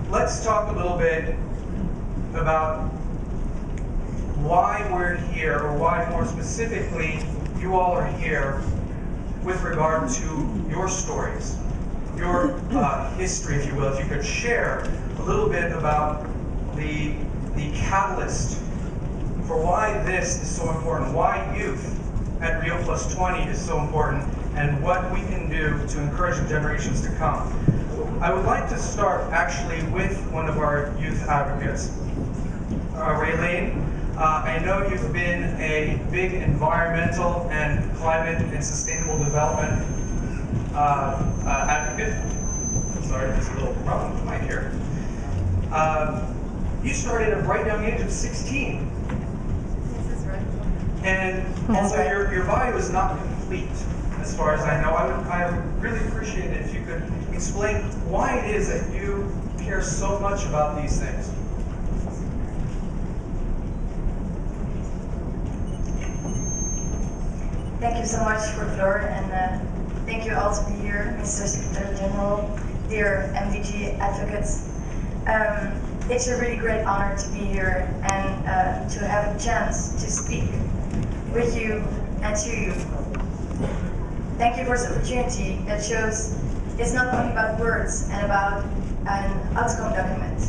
let's talk a little bit about why we're here, or why more specifically you all are here with regard to your stories, your history, if you will. If you could share a little bit about the catalyst for why this is so important, why youth at Rio+20 is so important, and what we can do to encourage the generations to come. I would like to start actually with one of our youth advocates, Ralien. I know you've been a big environmental and climate and sustainable development advocate. Sorry, there's a little problem with the mic here. You started at right down the age of 16. This is right. And although your bio is not complete, as far as I know, I would really appreciate it if you could explain why it is that you care so much about these things. Thank you so much for the floor, and thank you all to be here, Mr. Secretary General, dear MDG advocates. It's a really great honor to be here and to have a chance to speak with you and to you. Thank you for this opportunity that shows it's not only about words and about an outcome document,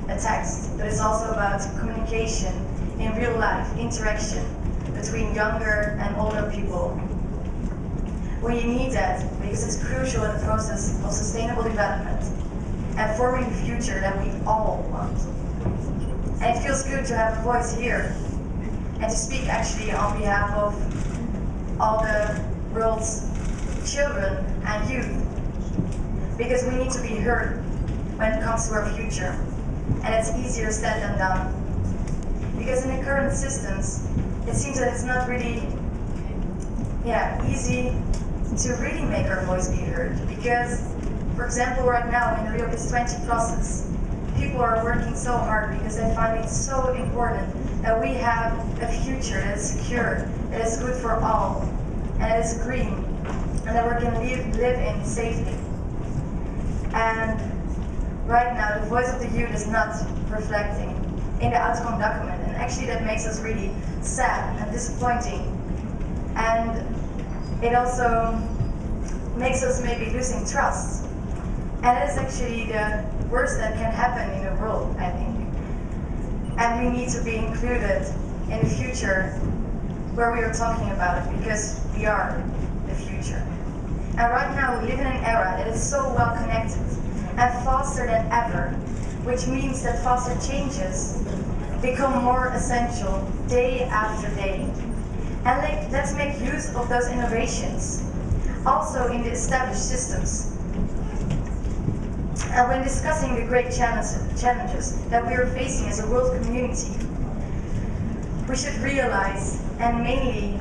a text, but it's also about communication in real life, interaction between younger and older people. Well, you need that because it's crucial in the process of sustainable development and forming the future that we all want. And it feels good to have a voice here and to speak actually on behalf of all the world's children and youth, because we need to be heard when it comes to our future, and it's easier said than done. Because in the current systems, it seems that it's not really easy to really make our voice be heard. Because, for example, right now in the Rio+20 process, people are working so hard because they find it so important that we have a future that is secure, that is good for all, and that is green, and that we can live in safely. And right now, the voice of the youth is not reflecting in the outcome document, and actually that makes us really sad and disappointing. And it also makes us maybe losing trust. And that is actually the worst that can happen in the world, I think. And we need to be included in the future where we are talking about it, because we are the future. And right now we live in an era that is so well connected and faster than ever, which means that faster changes become more essential day after day. And let's make use of those innovations, also in the established systems. And when discussing the great challenges that we are facing as a world community, we should realize and mainly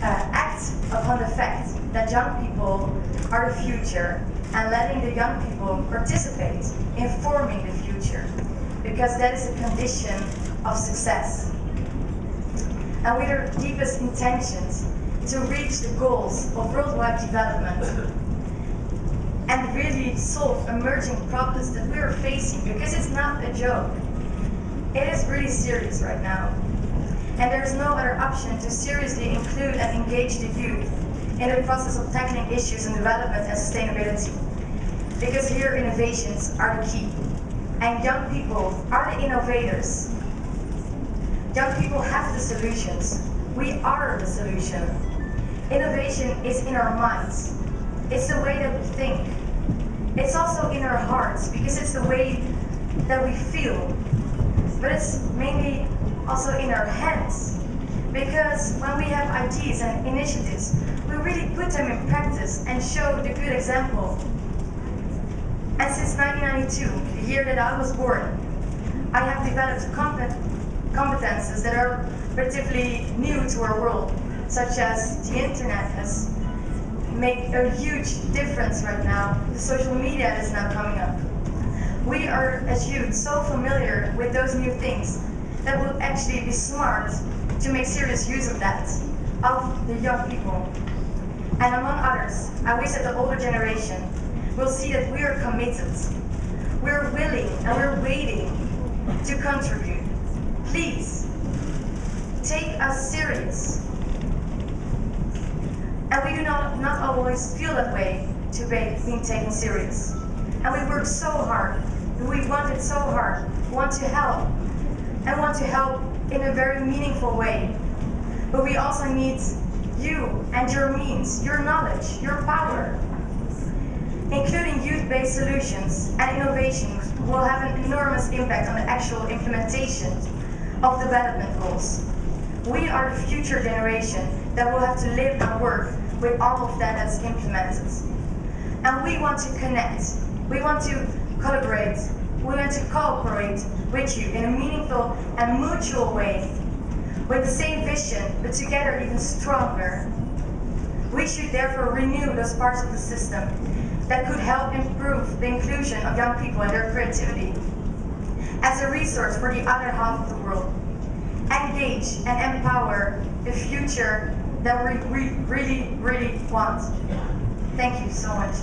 act upon the fact that young people are the future, and letting the young people participate in forming the future, because that is a condition of success. And with our deepest intentions to reach the goals of worldwide development and really solve emerging problems that we are facing, because it's not a joke. It is really serious right now. And there is no other option to seriously include and engage the youth in the process of tackling issues in development and sustainability. Because here innovations are the key. And young people are the innovators. Young people have the solutions. We are the solution. Innovation is in our minds. It's the way that we think. It's also in our hearts, because it's the way that we feel. But it's mainly also in our hands. Because when we have ideas and initiatives, we really put them in practice and show the good example. And since 1992, the year that I was born, I have developed competences that are relatively new to our world, such as the internet has made a huge difference right now. The social media is now coming up. We are, as youth, so familiar with those new things that would actually be smart to make serious use of that, of the young people. And among others, I wish that the older generation will see that we are committed. We're willing and waiting to contribute. Please, take us serious. And we do not always feel that way to being taken serious. And we work so hard, and we want it so hard, want to help, and want to help in a very meaningful way. But we also need you and your means, your knowledge, your power. Including youth-based solutions and innovations will have an enormous impact on the actual implementation of development goals. We are the future generation that will have to live and work with all of that that's implemented. And we want to connect, we want to collaborate, we want to cooperate with you in a meaningful and mutual way, with the same vision, but together even stronger. We should therefore renew those parts of the system that could help improve the inclusion of young people and their creativity as a resource for the other half of the world. Engage and empower the future that we really, really want. Thank you so much.